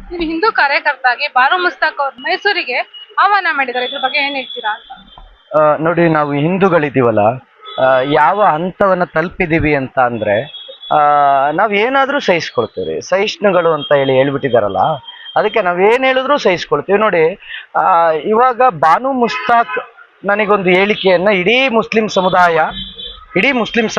ನೀವು ಹಿಂದೂ ಕಾರ್ಯಕರ್ತಾಗಿ ಬಾನು ಮುಸ್ತಾಕ್ ಅವ್ರು ಮೈಸೂರಿಗೆ ಆಹ್ವಾನ ಮಾಡಿದ್ದಾರೆ, ಇದ್ರ ಬಗ್ಗೆ ಏನ್ ಹೇಳ್ತೀರಾ ಅಂತ? ನೋಡಿ, ನಾವು ಹಿಂದೂಗಳಿದ್ದೀವಲ್ಲ, ಯಾವ ಹಂತವನ್ನ ತಲುಪಿದೀವಿ ಅಂತ ಅಂದ್ರೆ ನಾವ್ ಏನಾದ್ರೂ ಸಹಿಸ್ಕೊಳ್ತೀವಿ. ಸಹಿಷ್ಣುಗಳು ಅಂತ ಹೇಳ್ಬಿಟ್ಟಿದಾರಲ್ಲ, ಅದಕ್ಕೆ ನಾವೇನ್ ಹೇಳಿದ್ರು ಸಹಿಸ್ಕೊಳ್ತೀವಿ. ನೋಡಿ, ಇವಾಗ ಬಾನು ಮುಸ್ತಾಕ್ ನನಗೊಂದು ಹೇಳಿಕೆಯನ್ನ ಇಡೀ ಮುಸ್ಲಿಂ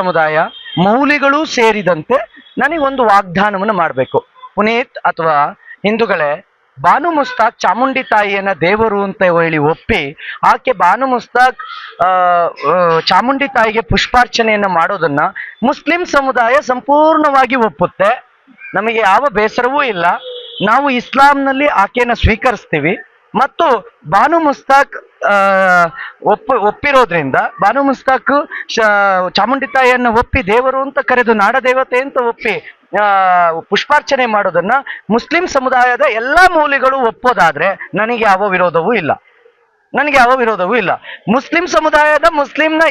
ಸಮುದಾಯ ಮೌಲಿಗಳು ಸೇರಿದಂತೆ ನನಗೊಂದು ವಾಗ್ದಾನವನ್ನು ಮಾಡಬೇಕು. ಪುನೀತ್ ಅಥವಾ ಹಿಂದೂಗಳೇ, ಬಾನು ಮುಸ್ತಾಕ್ ಚಾಮುಂಡಿ ತಾಯಿಯನ್ನ ದೇವರು ಅಂತ ಹೇಳಿ ಒಪ್ಪಿ, ಆಕೆ ಬಾನು ಮುಸ್ತಾಕ್ ಚಾಮುಂಡಿ ತಾಯಿಗೆ ಪುಷ್ಪಾರ್ಚನೆಯನ್ನ ಮಾಡೋದನ್ನ ಮುಸ್ಲಿಂ ಸಮುದಾಯ ಸಂಪೂರ್ಣವಾಗಿ ಒಪ್ಪುತ್ತೆ. ನಮಗೆ ಯಾವ ಬೇಸರವೂ ಇಲ್ಲ. ನಾವು ಇಸ್ಲಾಂನಲ್ಲಿ ಆಕೆಯನ್ನ ಸ್ವೀಕರಿಸ್ತೀವಿ ಮತ್ತು ಬಾನು ಮುಸ್ತಾಕ್ ಒಪ್ಪಿರೋದ್ರಿಂದ ಬಾನು ಮುಸ್ತಾಕ್ ಚಾಮುಂಡಿ ತಾಯಿಯನ್ನ ಒಪ್ಪಿ ದೇವರು ಅಂತ ಕರೆದು ನಾಡದೇವತೆ ಅಂತ ಒಪ್ಪಿ ಪುಷ್ಪಾರ್ಚನೆ ಮಾಡೋದನ್ನ ಮುಸ್ಲಿಂ ಸಮುದಾಯದ ಎಲ್ಲಾ ಮೌಲ್ಯಗಳು ಒಪ್ಪೋದಾದ್ರೆ ನನಗೆ ಯಾವ ವಿರೋಧವೂ ಇಲ್ಲ. ಮುಸ್ಲಿಂ ಸಮುದಾಯದ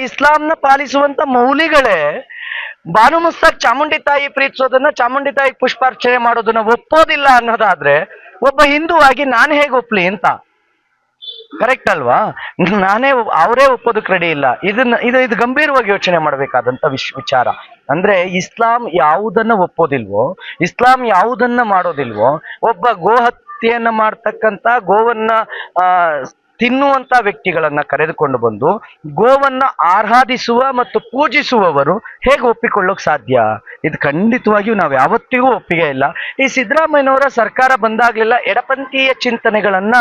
ಇಸ್ಲಾಂನ ಪಾಲಿಸುವಂತ ಮೌಲ್ಯಗಳೇ ಬಾನು ಮುಸ್ತಾಕ್ ಚಾಮುಂಡಿ ತಾಯಿ ಪ್ರೀತಿಸೋದನ್ನ, ಚಾಮುಂಡಿ ತಾಯಿ ಪುಷ್ಪಾರ್ಚನೆ ಮಾಡೋದನ್ನ ಒಪ್ಪೋದಿಲ್ಲ ಅನ್ನೋದಾದ್ರೆ ಒಬ್ಬ ಹಿಂದೂ ಆಗಿ ನಾನು ಹೇಗೆ ಒಪ್ಲಿ ಅಂತ? ಕರೆಕ್ಟ್ ಅಲ್ವಾ? ಅವರೇ ಒಪ್ಪೋದಕ್ಕೆ ರೆಡಿ ಇಲ್ಲ. ಇದು ಗಂಭೀರವಾಗಿ ಯೋಚನೆ ಮಾಡಬೇಕಾದಂತ ವಿಚಾರ. ಅಂದ್ರೆ ಇಸ್ಲಾಂ ಯಾವುದನ್ನ ಒಪ್ಪೋದಿಲ್ವೋ, ಇಸ್ಲಾಂ ಯಾವುದನ್ನ ಮಾಡೋದಿಲ್ವೋ, ಒಬ್ಬ ಗೋಹತ್ಯೆಯನ್ನ ಮಾಡ್ತಕ್ಕಂತ, ಗೋವನ್ನ ತಿನ್ನುವಂತ ವ್ಯಕ್ತಿಗಳನ್ನ ಕರೆದುಕೊಂಡು ಬಂದು ಗೋವನ್ನ ಆರಾಧಿಸುವ ಮತ್ತು ಪೂಜಿಸುವವರು ಹೇಗೆ ಒಪ್ಪಿಕೊಳ್ಳೋಕೆ ಸಾಧ್ಯ? ಇದು ಖಂಡಿತವಾಗಿಯೂ ನಾವು ಯಾವತ್ತಿಗೂ ಒಪ್ಪಿಗೆ ಇಲ್ಲ. ಈ ಸಿದ್ದರಾಮಯ್ಯನವರ ಸರ್ಕಾರ ಬಂದಾಗ್ಲಿಲ್ಲ ಎಡಪಂಥೀಯ ಚಿಂತನೆಗಳನ್ನ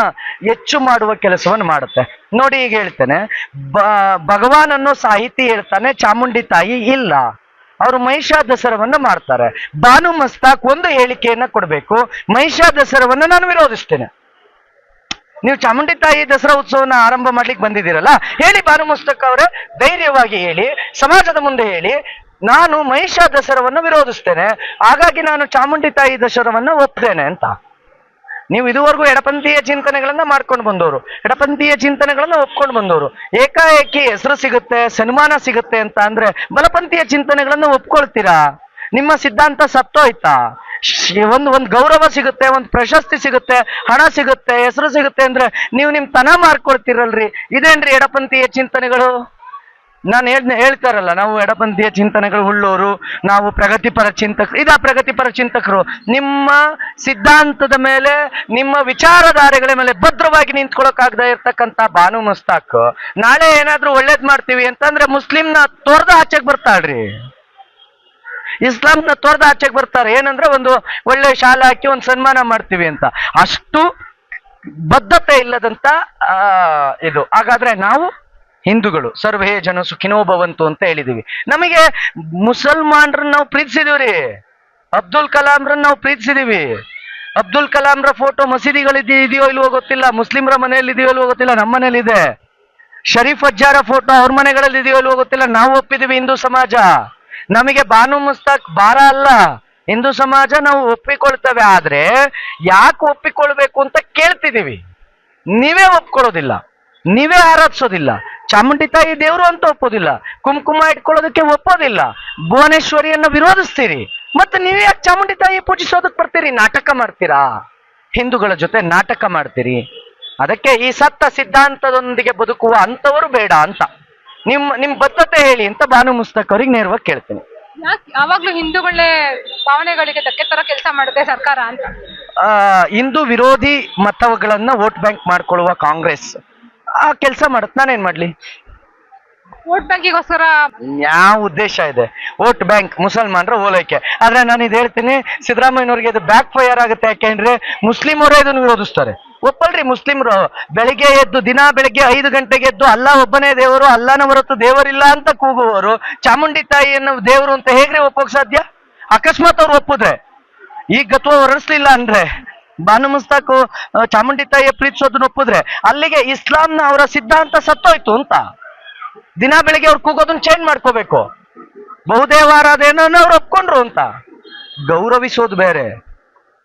ಹೆಚ್ಚು ಮಾಡುವ ಕೆಲಸವನ್ನು ಮಾಡುತ್ತೆ. ನೋಡಿ, ಈಗ ಹೇಳ್ತೇನೆ, ಭಗವಾನ್ ಅನ್ನೋ ಸಾಹಿತಿ ಹೇಳ್ತಾನೆ ಚಾಮುಂಡಿ ತಾಯಿ ಇಲ್ಲ, ಅವರು ಮಹಿಷಾ ದಸರವನ್ನ ಮಾಡ್ತಾರೆ. ಬಾನು ಮಸ್ತಾಕ್ ಒಂದು ಹೇಳಿಕೆಯನ್ನ ಕೊಡಬೇಕು, ಮಹಿಷಾ ದಸರವನ್ನ ನಾನು ವಿರೋಧಿಸ್ತೇನೆ. ನೀವು ಚಾಮುಂಡಿ ತಾಯಿ ದಸರಾ ಉತ್ಸವನ ಆರಂಭ ಮಾಡ್ಲಿಕ್ಕೆ ಬಂದಿದ್ದೀರಲ್ಲ, ಹೇಳಿ ಬಾನು ಮುಸ್ತಾಕ್ ಅವರೇ, ಧೈರ್ಯವಾಗಿ ಹೇಳಿ, ಸಮಾಜದ ಮುಂದೆ ಹೇಳಿ, ನಾನು ಮಹಿಷಾ ದಸರವನ್ನ ವಿರೋಧಿಸ್ತೇನೆ, ಹಾಗಾಗಿ ನಾನು ಚಾಮುಂಡಿ ತಾಯಿ ದಸರವನ್ನ ಒಪ್ತೇನೆ ಅಂತ. ನೀವು ಇದುವರೆಗೂ ಎಡಪಂಥೀಯ ಚಿಂತನೆಗಳನ್ನ ಮಾಡ್ಕೊಂಡು ಬಂದವರು, ಎಡಪಂಥೀಯ ಚಿಂತನೆಗಳನ್ನ ಒಪ್ಕೊಂಡು ಬಂದವರು, ಏಕಾಏಕಿ ಹೆಸರು ಸಿಗುತ್ತೆ, ಸನ್ಮಾನ ಸಿಗುತ್ತೆ ಅಂತ ಅಂದ್ರೆ ಬಲಪಂಥೀಯ ಚಿಂತನೆಗಳನ್ನ ಒಪ್ಕೊಳ್ತೀರಾ? ನಿಮ್ಮ ಸಿದ್ಧಾಂತ ಸತ್ತೋಯ್ತಾ? ಒಂದು ಗೌರವ ಸಿಗುತ್ತೆ, ಒಂದು ಪ್ರಶಸ್ತಿ ಸಿಗುತ್ತೆ, ಹಣ ಸಿಗುತ್ತೆ, ಹೆಸರು ಸಿಗುತ್ತೆ ಅಂದ್ರೆ ನೀವು ನಿಮ್ ತನ ಮಾರ್ಕೊಳ್ತೀರಲ್ರಿ. ಇದೇನ್ರಿ ಎಡಪಂಥೀಯ ಚಿಂತನೆಗಳು? ನಾನು ಹೇಳ್ತಾರಲ್ಲ, ನಾವು ಎಡಪಂಥೀಯ ಚಿಂತನೆಗಳು ಉಳ್ಳೋರು, ನಾವು ಪ್ರಗತಿಪರ ಚಿಂತಕರು. ಪ್ರಗತಿಪರ ಚಿಂತಕರು ನಿಮ್ಮ ಸಿದ್ಧಾಂತದ ಮೇಲೆ, ನಿಮ್ಮ ವಿಚಾರಧಾರೆಗಳ ಮೇಲೆ ಭದ್ರವಾಗಿ ನಿಂತ್ಕೊಳ್ಳೋಕಾಗದೆ ಇರ್ತಕ್ಕಂಥ ಬಾನು ಮುಸ್ತಾಕ್ ನಾಳೆ ಏನಾದ್ರೂ ಒಳ್ಳೇದ್ ಮಾಡ್ತೀವಿ ಅಂತಂದ್ರೆ ಮುಸ್ಲಿಂನ ತೋರ್ದ ಆಚೆಗೆ ಬರ್ತಾಳ್ರಿ, ಇಸ್ಲಾಂನ ತೋರ್ದ ಆಚೆಗೆ ಬರ್ತಾರೆ. ಏನಂದ್ರೆ ಒಂದು ಒಳ್ಳೆ ಶಾಲೆ ಹಾಕಿ ಒಂದು ಸನ್ಮಾನ ಮಾಡ್ತೀವಿ ಅಂತ. ಅಷ್ಟು ಬದ್ಧತೆ ಇಲ್ಲದಂತ ಇದು. ಹಾಗಾದ್ರೆ ನಾವು ಹಿಂದೂಗಳು ಸರ್ವೇ ಜನ ಸುಖಿನೋ ಭವಂತು ಅಂತ ಹೇಳಿದೀವಿ. ನಮಗೆ ಮುಸಲ್ಮಾನರನ್ನ ನಾವು ಪ್ರೀತಿಸಿದೀವ್ರಿ, ಅಬ್ದುಲ್ ಕಲಾಂರನ್ನ ನಾವು ಪ್ರೀತಿಸಿದೀವಿ. ಅಬ್ದುಲ್ ಕಲಾಂರ ಫೋಟೋ ಮಸೀದಿಗಳಿದೆಯೋ ಇಲ್ವೋ ಗೊತ್ತಿಲ್ಲ, ಮುಸ್ಲಿಮರ ಮನೆಯಲ್ಲಿ ಇದೆಯೋ ಇಲ್ವೋ ಗೊತ್ತಿಲ್ಲ, ನಮ್ಮ ಮನೇಲಿ ಇದೆ. ಶರೀಫ್ ಅಜ್ಜಾರ ಫೋಟೋ ಅವ್ರ ಮನೆಗಳಲ್ಲಿ ಇದೆಯೋ ಇಲ್ವೋ ಗೊತ್ತಿಲ್ಲ, ನಾವು ಒಪ್ಪಿದೀವಿ ಹಿಂದೂ ಸಮಾಜ. ನಮಗೆ ಬಾನು ಮುಸ್ತಾಕ್ ಭಾರ ಅಲ್ಲ, ಹಿಂದೂ ಸಮಾಜ ನಾವು ಒಪ್ಪಿಕೊಳ್ತೇವೆ. ಆದ್ರೆ ಯಾಕೆ ಒಪ್ಪಿಕೊಳ್ಬೇಕು ಅಂತ ಕೇಳ್ತಿದೀವಿ. ನೀವೇ ಒಪ್ಕೊಳ್ಳೋದಿಲ್ಲ, ನೀವೇ ಆರಾಧಿಸೋದಿಲ್ಲ, ಚಾಮುಂಡಿ ತಾಯಿ ದೇವರು ಅಂತ ಒಪ್ಪೋದಿಲ್ಲ, ಕುಂಕುಮ ಇಟ್ಕೊಳ್ಳೋದಕ್ಕೆ ಒಪ್ಪೋದಿಲ್ಲ, ಭುವನೇಶ್ವರಿಯನ್ನ ವಿರೋಧಿಸ್ತೀರಿ. ಮತ್ತೆ ನೀವೇ ಯಾಕೆ ಚಾಮುಂಡಿ ತಾಯಿ ಪೂಜಿಸೋದಕ್ಕೆ ಬರ್ತೀರಿ? ನಾಟಕ ಮಾಡ್ತೀರಾ? ಹಿಂದೂಗಳ ಜೊತೆ ನಾಟಕ ಮಾಡ್ತೀರಿ. ಅದಕ್ಕೆ ಈ ಸತ್ತ ಸಿದ್ಧಾಂತದೊಂದಿಗೆ ಬದುಕುವ ಅಂತವರು ಬೇಡ ಅಂತ ನಿಮ್ ಬದ್ಧತೆ ಹೇಳಿ ಅಂತ ಬಾನು ಮುಸ್ತಾಕ್ ಅವ್ರಿಗೆ ನೇರವಾಗಿ ಕೇಳ್ತೀನಿ. ಯಾವಾಗ್ಲೂ ಹಿಂದೂಗಳೇ ಭಾವನೆಗಳಿಗೆ ಧಕ್ಕೆ ತರ ಕೆಲಸ ಮಾಡುತ್ತೆ ಸರ್ಕಾರ ಅಂತ. ಹಿಂದೂ ವಿರೋಧಿ ಮತಗಳನ್ನ ವೋಟ್ ಬ್ಯಾಂಕ್ ಮಾಡ್ಕೊಳ್ಳುವ ಕಾಂಗ್ರೆಸ್ ಆ ಕೆಲಸ ಮಾಡುತ್ತೆ. ನಾನೇನ್ ಮಾಡ್ಲಿ? ವೋಟ್ ಬ್ಯಾಂಕಿಗೋಸ್ಕರ ಯಾವ ಉದ್ದೇಶ ಇದೆ? ವೋಟ್ ಬ್ಯಾಂಕ್ ಮುಸಲ್ಮಾನರ ಓಲೈಕೆ. ಆದ್ರೆ ನಾನು ಇದು ಹೇಳ್ತೀನಿ, ಸಿದ್ದರಾಮಯ್ಯನವ್ರಿಗೆ ಇದು ಬ್ಯಾಕ್ ಫೈರ್ ಆಗುತ್ತೆ. ಯಾಕೆಂದ್ರೆ ಮುಸ್ಲಿಮರೇ ಇದನ್ನು ವಿರೋಧಿಸ್ತಾರೆ. ಒಪ್ಪಲ್ರಿ ಮುಸ್ಲಿಮರು. ದಿನ ಬೆಳಗ್ಗೆ 5 ಗಂಟೆಗೆ ಎದ್ದು ಅಲ್ಲಾ ಒಬ್ಬನೇ ದೇವರು, ಅಲ್ಲಾನ ಹೊರತು ದೇವರಿಲ್ಲ ಅಂತ ಕೂಗುವವರು ಚಾಮುಂಡಿ ತಾಯಿಯನ್ನು ದೇವರು ಅಂತ ಹೇಗ್ರಿ ಒಪ್ಪೋಕ್ ಸಾಧ್ಯ? ಅಕಸ್ಮಾತ್ ಅವ್ರು ಒಪ್ಪಿದ್ರೆ, ಈಗ ಗತ್ವ ಹೊರಡಿಸ್ಲಿಲ್ಲ ಅಂದ್ರೆ, ಬಾನು ಮುಸ್ತಾಕ್ ಚಾಮುಂಡಿ ತಾಯಿಯ ಪ್ರೀತಿಸೋದನ್ನ ಒಪ್ಪಿದ್ರೆ ಅಲ್ಲಿಗೆ ಇಸ್ಲಾಂನ ಅವರ ಸಿದ್ಧಾಂತ ಸತ್ತೋಯ್ತು ಅಂತ. ದಿನ ಬೆಳಿಗ್ಗೆ ಅವ್ರು ಕೂಗೋದನ್ನ ಚೇಂಜ್ ಮಾಡ್ಕೋಬೇಕು. ಬಹುದೇವಾರಾಧೇನ ಅವ್ರು ಒಪ್ಕೊಂಡ್ರು ಅಂತ. ಗೌರವಿಸೋದು ಬೇರೆ,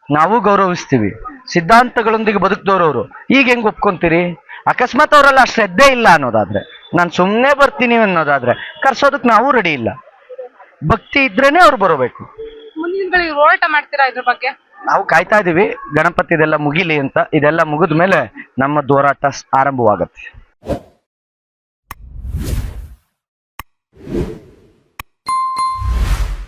ನಾವು ಗೌರವಿಸ್ತೀವಿ. ಸಿದ್ಧಾಂತಗಳೊಂದಿಗೆ ಬದುಕಿದವರು ಈಗ ಹೆಂಗ್ ಒಪ್ಕೊಂತೀರಿ? ಅಕಸ್ಮಾತ್ ಅವರೆಲ್ಲ ಶ್ರದ್ಧೆ ಇಲ್ಲ ಅನ್ನೋದಾದ್ರೆ, ನಾನು ಸುಮ್ಮನೆ ಬರ್ತೀನಿ ಅನ್ನೋದಾದ್ರೆ ಕರ್ಸೋದಕ್ಕೆ ನಾವು ರೆಡಿ ಇಲ್ಲ. ಭಕ್ತಿ ಇದ್ರೇನೆ ಅವ್ರು ಬರೋಬೇಕು. ಮುಂದಿನ ಹೋರಾಟ ಮಾಡ್ತೀರಾ ಇದ್ರ ಬಗ್ಗೆ? ನಾವು ಕಾಯ್ತಾ ಇದೀವಿ ಗಣಪತಿ ಇದೆಲ್ಲ ಮುಗಿಲಿ ಅಂತ. ಇದೆಲ್ಲ ಮುಗಿದ ಮೇಲೆ ನಮ್ಮ ಹೋರಾಟ ಆರಂಭವಾಗುತ್ತೆ.